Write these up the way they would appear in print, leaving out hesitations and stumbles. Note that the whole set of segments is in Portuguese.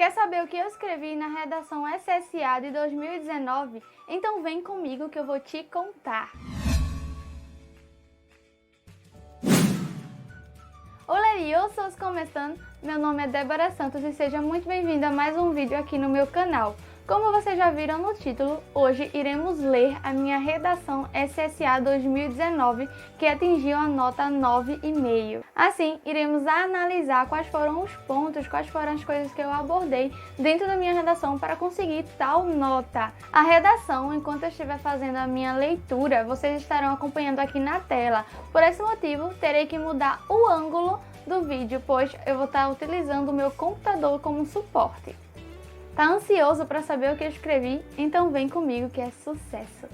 Quer saber o que eu escrevi na redação SSA de 2019? Então vem comigo que eu vou te contar. Olá, eu sou os começando, meu nome é Débora Santos e seja muito bem-vinda a mais um vídeo aqui no meu canal. Como vocês já viram no título, hoje iremos ler a minha redação SSA 2019, que atingiu a nota 9,5. Assim, iremos analisar quais foram os pontos, quais foram as coisas que eu abordei dentro da minha redação para conseguir tal nota. A redação, enquanto eu estiver fazendo a minha leitura, vocês estarão acompanhando aqui na tela. Por esse motivo, terei que mudar o ângulo do vídeo, pois eu vou estar utilizando o meu computador como suporte. Tá ansioso para saber o que eu escrevi? Então vem comigo que é sucesso!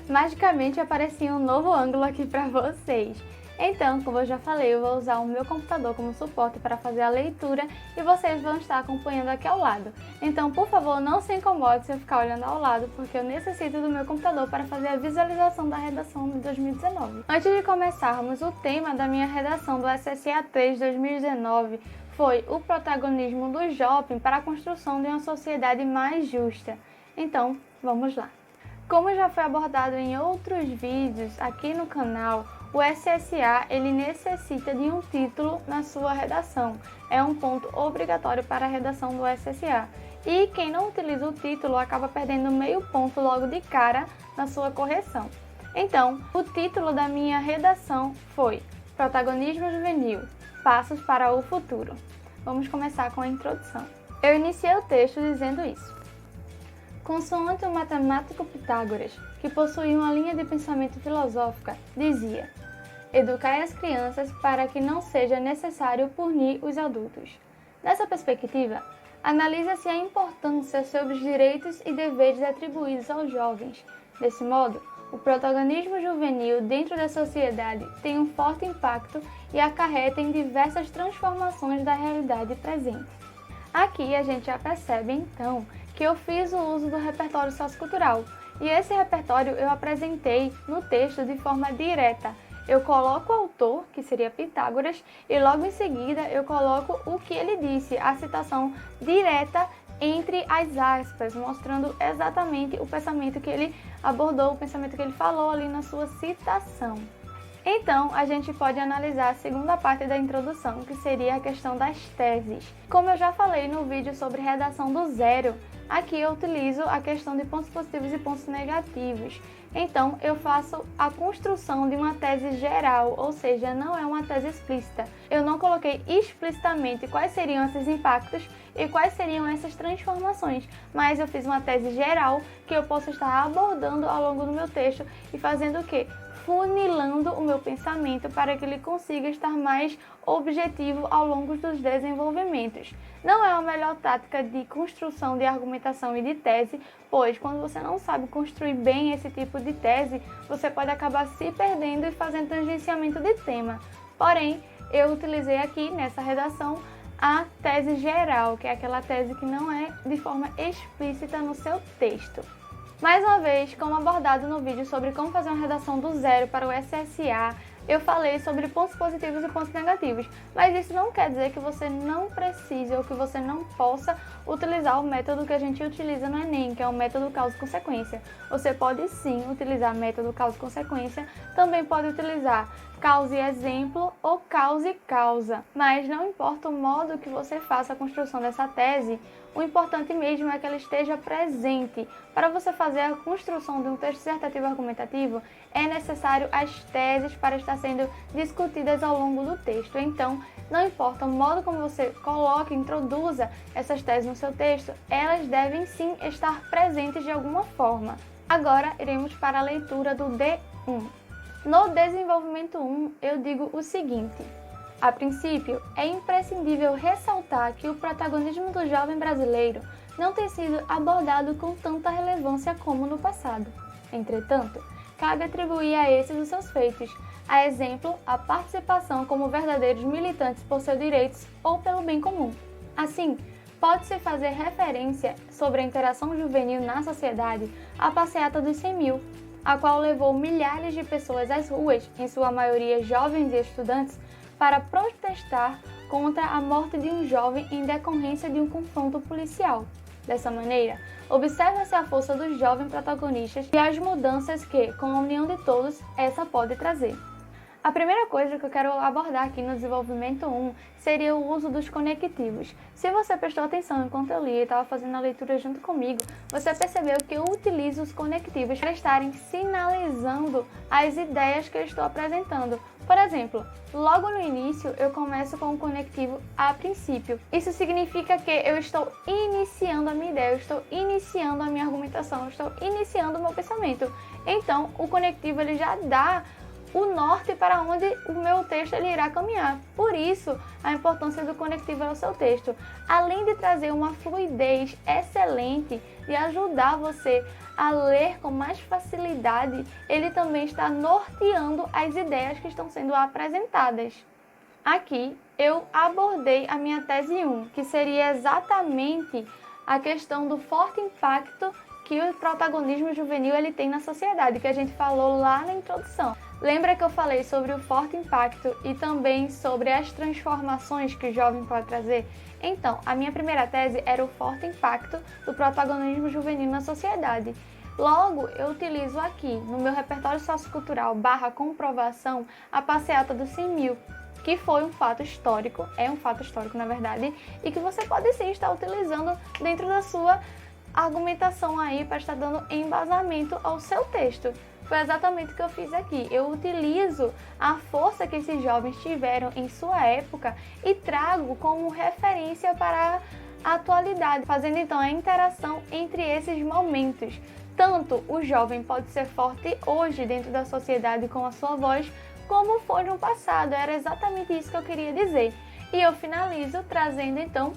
Magicamente aparecia um novo ângulo aqui para vocês. Então, como eu já falei, eu vou usar o meu computador como suporte para fazer a leitura e vocês vão estar acompanhando aqui ao lado. Então, por favor, não se incomode se eu ficar olhando ao lado, porque eu necessito do meu computador para fazer a visualização da redação de 2019. Antes de começarmos, o tema da minha redação do SSA 3 2019 foi o protagonismo do jovem para a construção de uma sociedade mais justa. Então, vamos lá. Como já foi abordado em outros vídeos aqui no canal, o SSA ele necessita de um título na sua redação. É um ponto obrigatório para a redação do SSA. E quem não utiliza o título acaba perdendo meio ponto logo de cara na sua correção. Então, o título da minha redação foi Protagonismo Juvenil, Passos para o Futuro. Vamos começar com a introdução. Eu iniciei o texto dizendo isso. Consoante o matemático Pitágoras, que possuía uma linha de pensamento filosófica, dizia: educai as crianças para que não seja necessário punir os adultos. Dessa perspectiva, analisa-se a importância sobre os direitos e deveres atribuídos aos jovens. Desse modo, o protagonismo juvenil dentro da sociedade tem um forte impacto e acarreta em diversas transformações da realidade presente. Aqui a gente já percebe, então, que eu fiz o uso do repertório sociocultural, e esse repertório eu apresentei no texto de forma direta. Eu coloco o autor, que seria Pitágoras, e logo em seguida eu coloco o que ele disse, a citação direta entre as aspas, mostrando exatamente o pensamento que ele abordou, o pensamento que ele falou ali na sua citação. Então, a gente pode analisar a segunda parte da introdução, que seria a questão das teses. Como eu já falei no vídeo sobre redação do zero, aqui eu utilizo a questão de pontos positivos e pontos negativos. Então, eu faço a construção de uma tese geral, ou seja, não é uma tese explícita. Eu não coloquei explicitamente quais seriam esses impactos e quais seriam essas transformações, mas eu fiz uma tese geral que eu posso estar abordando ao longo do meu texto e fazendo o quê? Funilando o meu pensamento para que ele consiga estar mais objetivo ao longo dos desenvolvimentos. Não é a melhor tática de construção de argumentação e de tese, pois quando você não sabe construir bem esse tipo de tese, você pode acabar se perdendo e fazendo tangenciamento de tema. Porém, eu utilizei aqui nessa redação a tese geral, que é aquela tese que não é de forma explícita no seu texto. Mais uma vez, como abordado no vídeo sobre como fazer uma redação do zero para o SSA, eu falei sobre pontos positivos e pontos negativos, mas isso não quer dizer que você não precise ou que você não possa utilizar o método que a gente utiliza no Enem, que é o método causa-consequência. Você pode sim utilizar método causa-consequência, também pode utilizar causa e exemplo ou causa e causa, mas não importa o modo que você faça a construção dessa tese, o importante mesmo é que ela esteja presente. Para você fazer a construção de um texto dissertativo argumentativo, é necessário as teses para estar sendo discutidas ao longo do texto. Então, não importa o modo como você coloque, introduza essas teses no seu texto, elas devem sim estar presentes de alguma forma. Agora, iremos para a leitura do D1. No desenvolvimento 1, eu digo o seguinte. A princípio, é imprescindível ressaltar que o protagonismo do jovem brasileiro não tem sido abordado com tanta relevância como no passado. Entretanto, cabe atribuir a esses os seus feitos, a exemplo, a participação como verdadeiros militantes por seus direitos ou pelo bem comum. Assim, pode-se fazer referência sobre a interação juvenil na sociedade à passeata dos 100 mil, a qual levou milhares de pessoas às ruas, em sua maioria jovens e estudantes, para protestar contra a morte de um jovem em decorrência de um confronto policial. Dessa maneira, observa-se a força dos jovens protagonistas e as mudanças que, com a união de todos, essa pode trazer. A primeira coisa que eu quero abordar aqui no desenvolvimento 1 seria o uso dos conectivos. Se você prestou atenção enquanto eu li e estava fazendo a leitura junto comigo, você percebeu que eu utilizo os conectivos para estarem sinalizando as ideias que eu estou apresentando. Por exemplo, logo no início eu começo com o conectivo a princípio. Isso significa que eu estou iniciando a minha ideia, eu estou iniciando a minha argumentação, eu estou iniciando o meu pensamento. Então, o conectivo ele já dá o norte para onde o meu texto ele irá caminhar. Por isso, a importância do conectivo ao seu texto. Além de trazer uma fluidez excelente e ajudar você a ler com mais facilidade, ele também está norteando as ideias que estão sendo apresentadas. Aqui, eu abordei a minha tese 1, que seria exatamente a questão do forte impacto que o protagonismo juvenil ele tem na sociedade, que a gente falou lá na introdução. Lembra que eu falei sobre o forte impacto e também sobre as transformações que o jovem pode trazer? Então, a minha primeira tese era o forte impacto do protagonismo juvenil na sociedade. Logo, eu utilizo aqui, no meu repertório sociocultural /comprovação, a passeata dos 100 mil, que foi um fato histórico, é um fato histórico na verdade, e que você pode sim estar utilizando dentro da sua argumentação aí para estar dando embasamento ao seu texto. Foi exatamente o que eu fiz aqui. Eu utilizo a força que esses jovens tiveram em sua época e trago como referência para a atualidade, fazendo então a interação entre esses momentos. Tanto o jovem pode ser forte hoje dentro da sociedade com a sua voz, como foi no passado. Era exatamente isso que eu queria dizer. E eu finalizo trazendo então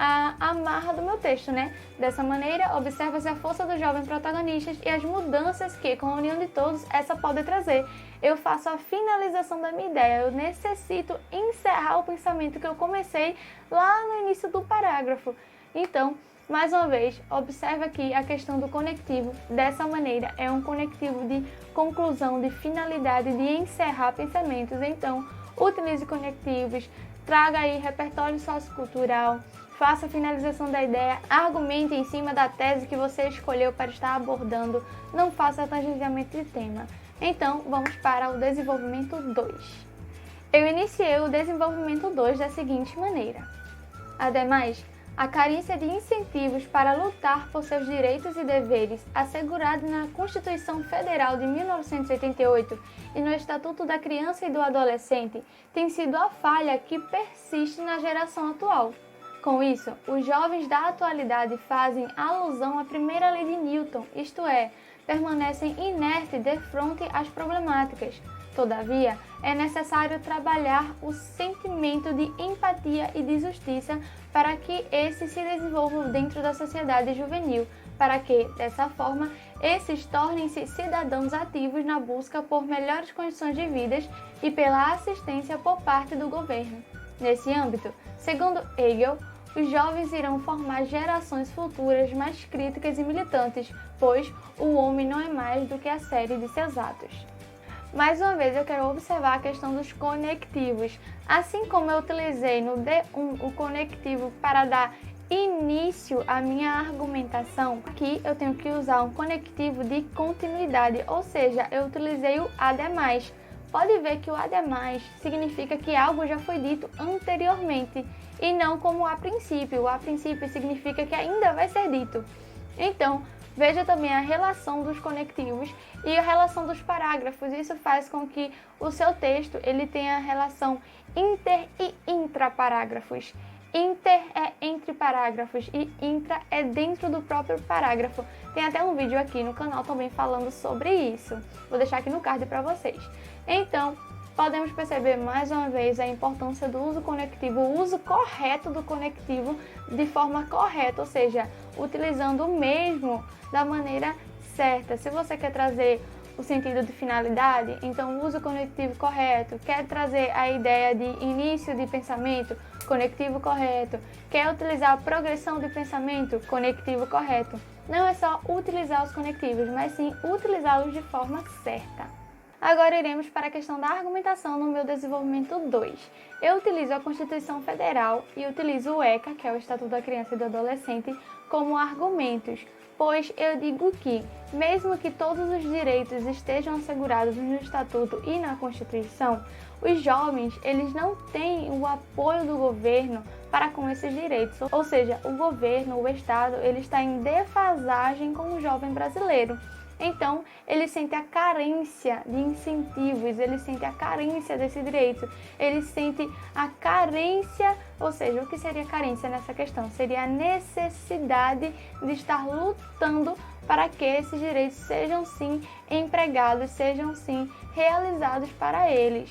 a amarra do meu texto, né? Dessa maneira, observa-se a força dos jovens protagonistas e as mudanças que, com a união de todos, essa pode trazer. Eu faço a finalização da minha ideia, eu necessito encerrar o pensamento que eu comecei lá no início do parágrafo. Então, mais uma vez, observe aqui a questão do conectivo. Dessa maneira, é um conectivo de conclusão, de finalidade, de encerrar pensamentos. Então, utilize conectivos, traga aí repertório sociocultural, faça a finalização da ideia, argumente em cima da tese que você escolheu para estar abordando, não faça tangenciamento de tema. Então, vamos para o desenvolvimento 2. Eu iniciei o desenvolvimento 2 da seguinte maneira. Ademais, a carência de incentivos para lutar por seus direitos e deveres assegurados na Constituição Federal de 1988 e no Estatuto da Criança e do Adolescente tem sido a falha que persiste na geração atual. Com isso, os jovens da atualidade fazem alusão à primeira lei de Newton, isto é, permanecem inertes defronte às problemáticas. Todavia, é necessário trabalhar o sentimento de empatia e de justiça para que esse se desenvolva dentro da sociedade juvenil, para que, dessa forma, esses tornem-se cidadãos ativos na busca por melhores condições de vida e pela assistência por parte do governo. Nesse âmbito, segundo Hegel, os jovens irão formar gerações futuras mais críticas e militantes, pois o homem não é mais do que a série de seus atos. Mais uma vez, eu quero observar a questão dos conectivos. Assim como eu utilizei no D1 o conectivo para dar início à minha argumentação, aqui eu tenho que usar um conectivo de continuidade, ou seja, eu utilizei o ademais. Pode ver que o ademais significa que algo já foi dito anteriormente e não como a princípio. O a princípio significa que ainda vai ser dito. Então, veja também a relação dos conectivos e a relação dos parágrafos. Isso faz com que o seu texto ele tenha a relação inter e intraparágrafos. Inter é entre parágrafos e intra é dentro do próprio parágrafo. Tem até um vídeo aqui no canal também falando sobre isso. Vou deixar aqui no card para vocês. Então, podemos perceber mais uma vez a importância do uso conectivo, o uso correto do conectivo de forma correta, ou seja, utilizando o mesmo da maneira certa. Se você quer trazer o sentido de finalidade, então use o conectivo correto. Quer trazer a ideia de início de pensamento? Conectivo correto. Quer utilizar a progressão de pensamento? Conectivo correto. Não é só utilizar os conectivos, mas sim utilizá-los de forma certa. Agora iremos para a questão da argumentação no meu desenvolvimento 2. Eu utilizo a Constituição Federal e utilizo o ECA, que é o Estatuto da Criança e do Adolescente, como argumentos, pois eu digo que, mesmo que todos os direitos estejam assegurados no Estatuto e na Constituição, os jovens eles não têm o apoio do governo para com esses direitos, ou seja, o governo, o Estado, ele está em defasagem com o jovem brasileiro. Então, ele sente a carência de incentivos, ele sente a carência desse direito, ele sente a carência, ou seja, o que seria carência nessa questão? Seria a necessidade de estar lutando para que esses direitos sejam sim empregados, sejam sim realizados para eles.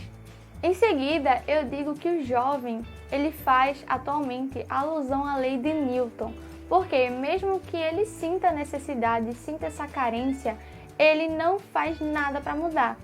Em seguida, eu digo que o jovem, ele faz atualmente alusão à lei de Newton, porque mesmo que ele sinta a necessidade, sinta essa carência, ele não faz nada para mudar.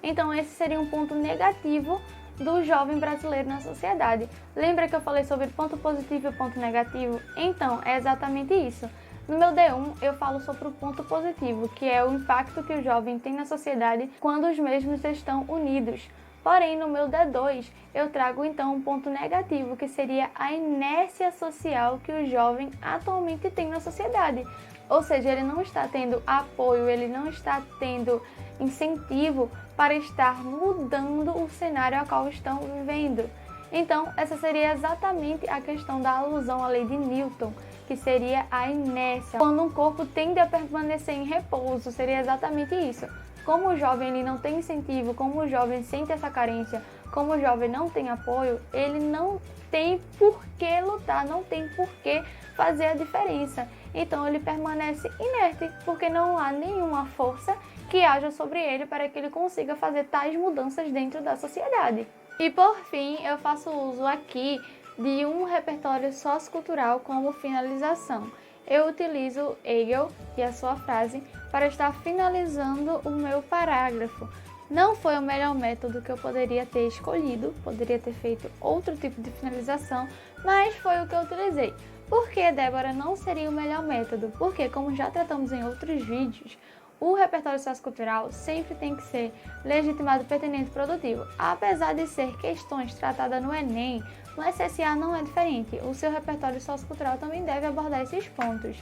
Então esse seria um ponto negativo do jovem brasileiro na sociedade. Lembra que eu falei sobre ponto positivo e ponto negativo? Então é exatamente isso. No meu D1 eu falo sobre o ponto positivo, que é o impacto que o jovem tem na sociedade quando os mesmos estão unidos. Porém, no meu D2, eu trago então um ponto negativo, que seria a inércia social que o jovem atualmente tem na sociedade. Ou seja, ele não está tendo apoio, ele não está tendo incentivo para estar mudando o cenário ao qual estão vivendo. Então, essa seria exatamente a questão da alusão à lei de Newton, que seria a inércia. Quando um corpo tende a permanecer em repouso, seria exatamente isso. Como o jovem ele não tem incentivo, como o jovem sente essa carência, como o jovem não tem apoio, ele não tem por que lutar, não tem por que fazer a diferença. Então ele permanece inerte, porque não há nenhuma força que haja sobre ele para que ele consiga fazer tais mudanças dentro da sociedade. E por fim, eu faço uso aqui de um repertório sociocultural como finalização. Eu utilizo Hegel e a sua frase para estar finalizando o meu parágrafo. Não foi o melhor método que eu poderia ter escolhido, poderia ter feito outro tipo de finalização, mas foi o que eu utilizei. Por que, Débora, não seria o melhor método? Porque, como já tratamos em outros vídeos, o repertório sociocultural sempre tem que ser legitimado, pertinente e produtivo. Apesar de ser questões tratadas no Enem, no SSA não é diferente. O seu repertório sociocultural também deve abordar esses pontos.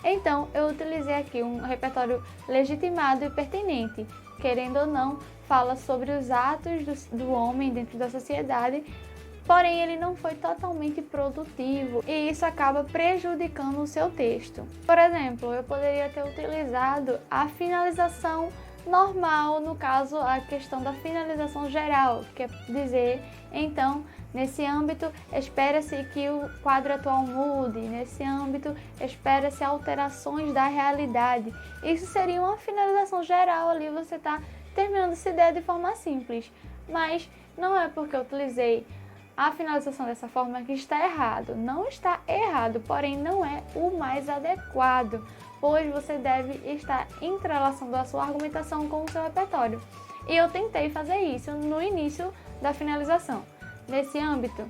Então, eu utilizei aqui um repertório legitimado e pertinente. Querendo ou não, fala sobre os atos do homem dentro da sociedade, porém ele não foi totalmente produtivo e isso acaba prejudicando o seu texto. Por exemplo, eu poderia ter utilizado a finalização normal, no caso a questão da finalização geral, que é dizer, então, nesse âmbito, espera-se que o quadro atual mude, nesse âmbito, espera-se alterações da realidade. Isso seria uma finalização geral ali, você está terminando essa ideia de forma simples, mas não é porque eu utilizei a finalização dessa forma que está errado. Não está errado, porém não é o mais adequado, pois você deve estar entrelaçando a sua argumentação com o seu repertório. E eu tentei fazer isso no início da finalização. Nesse âmbito,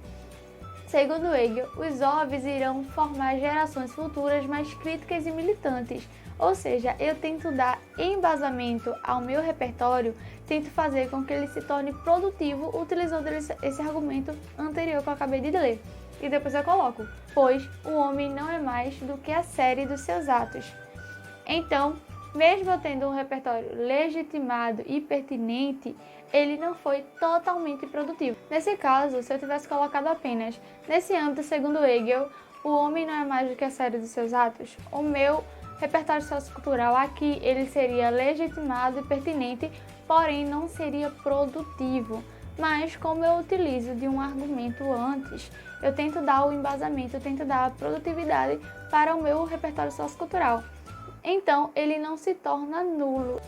segundo Hegel, os jovens irão formar gerações futuras mais críticas e militantes. Ou seja, eu tento dar embasamento ao meu repertório, tento fazer com que ele se torne produtivo utilizando esse argumento anterior que eu acabei de ler. E depois eu coloco, pois o homem não é mais do que a série dos seus atos. Então, mesmo eu tendo um repertório legitimado e pertinente, ele não foi totalmente produtivo. Nesse caso, se eu tivesse colocado apenas, nesse âmbito, segundo Hegel, o homem não é mais do que a série dos seus atos, o meu repertório sociocultural aqui, ele seria legitimado e pertinente, porém não seria produtivo. Mas como eu utilizo de um argumento antes, eu tento dar o embasamento, eu tento dar a produtividade para o meu repertório sociocultural. Então, ele não se torna nulo.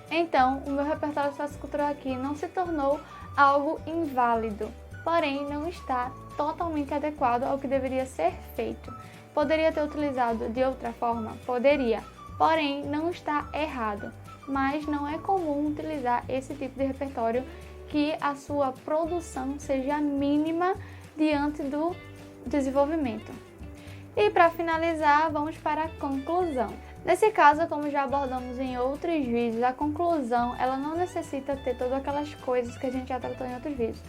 Então, o meu repertório sociocultural aqui não se tornou algo inválido, porém não está totalmente adequado ao que deveria ser feito. Poderia ter utilizado de outra forma? Poderia, porém não está errado. Mas não é comum utilizar esse tipo de repertório que a sua produção seja mínima diante do desenvolvimento. E para finalizar, vamos para a conclusão. Nesse caso, como já abordamos em outros vídeos, a conclusão ela não necessita ter todas aquelas coisas que a gente já tratou em outros vídeos.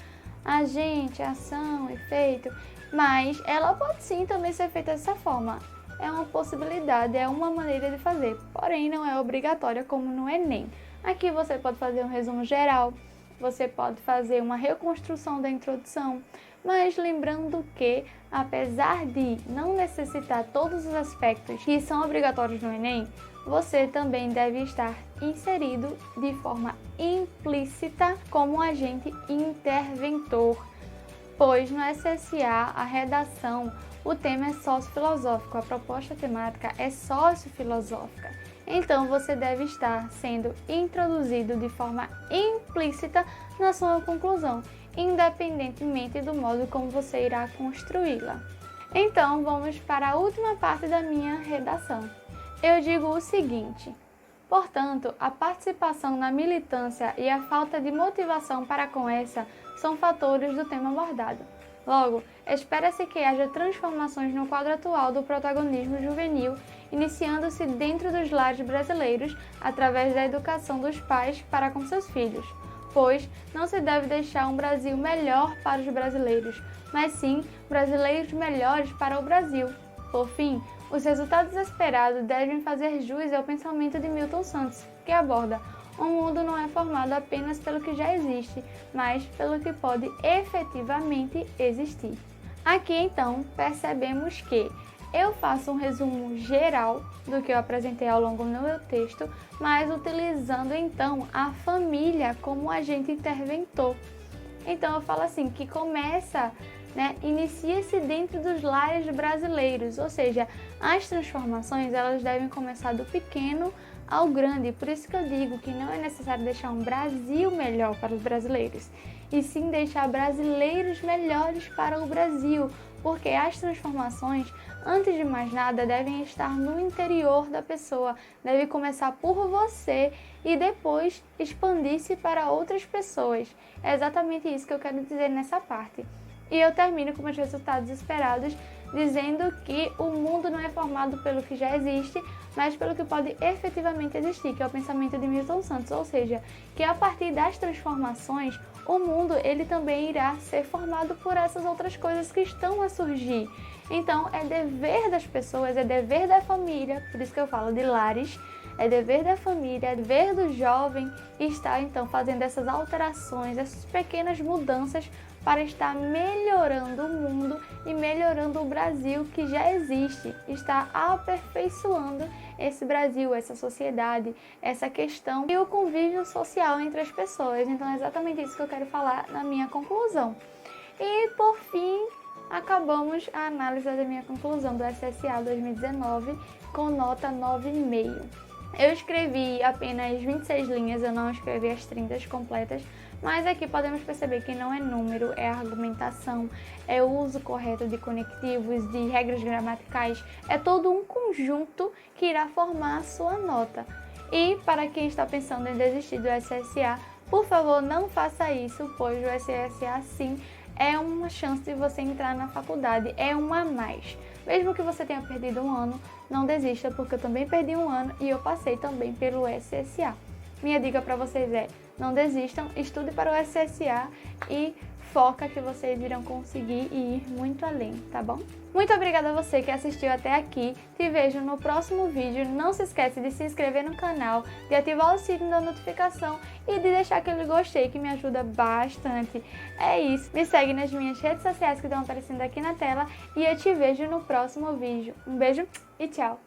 Agente, ação, efeito, mas ela pode sim também ser feita dessa forma. É uma possibilidade, é uma maneira de fazer, porém não é obrigatória como no Enem. Aqui você pode fazer um resumo geral, você pode fazer uma reconstrução da introdução, mas lembrando que, apesar de não necessitar todos os aspectos que são obrigatórios no Enem, você também deve estar inserido de forma implícita como agente interventor, pois no SSA a redação, o tema é sociofilosófico, a proposta temática é sociofilosófica. Então você deve estar sendo introduzido de forma implícita na sua conclusão, independentemente do modo como você irá construí-la. Então vamos para a última parte da minha redação. Eu digo o seguinte: portanto, a participação na militância e a falta de motivação para com essa são fatores do tema abordado. Logo, espera-se que haja transformações no quadro atual do protagonismo juvenil, iniciando-se dentro dos lares brasileiros através da educação dos pais para com seus filhos, pois não se deve deixar um Brasil melhor para os brasileiros, mas sim brasileiros melhores para o Brasil. Por fim, os resultados esperados devem fazer jus ao pensamento de Milton Santos, que aborda: o mundo não é formado apenas pelo que já existe, mas pelo que pode efetivamente existir. Aqui então percebemos que eu faço um resumo geral do que eu apresentei ao longo do meu texto, mas utilizando então a família como agente interventor. Então eu falo assim, que começa, inicia-se dentro dos lares brasileiros, ou seja, as transformações elas devem começar do pequeno ao grande. Por isso que eu digo que não é necessário deixar um Brasil melhor para os brasileiros, e sim deixar brasileiros melhores para o Brasil, porque as transformações, antes de mais nada, devem estar no interior da pessoa, deve começar por você e depois expandir-se para outras pessoas. É exatamente isso que eu quero dizer nessa parte. E eu termino com os resultados esperados, dizendo que o mundo não é formado pelo que já existe, mas pelo que pode efetivamente existir, que é o pensamento de Milton Santos, ou seja, que a partir das transformações, o mundo ele também irá ser formado por essas outras coisas que estão a surgir. Então é dever das pessoas, é dever da família, por isso que eu falo de lares, é dever da família, é dever do jovem estar então fazendo essas alterações, essas pequenas mudanças para estar melhorando o mundo e melhorando o Brasil que já existe, está aperfeiçoando esse Brasil, essa sociedade, essa questão e o convívio social entre as pessoas. Então é exatamente isso que eu quero falar na minha conclusão. E por fim, acabamos a análise da minha conclusão do SSA 2019 com nota 9,5. Eu escrevi apenas 26 linhas, eu não escrevi as 30 completas, mas aqui podemos perceber que não é número, é argumentação, é o uso correto de conectivos, de regras gramaticais, é todo um conjunto que irá formar a sua nota. E para quem está pensando em desistir do SSA, por favor, não faça isso, pois o SSA sim é uma chance de você entrar na faculdade, é um a mais. Mesmo que você tenha perdido um ano, não desista, porque eu também perdi um ano e eu passei também pelo SSA. Minha dica para vocês é: não desistam, estude para o SSA e foca que vocês irão conseguir e ir muito além, tá bom? Muito obrigada a você que assistiu até aqui, te vejo no próximo vídeo. Não se esquece de se inscrever no canal, de ativar o sininho da notificação e de deixar aquele gostei que me ajuda bastante. É isso, me segue nas minhas redes sociais que estão aparecendo aqui na tela e eu te vejo no próximo vídeo. Um beijo e tchau!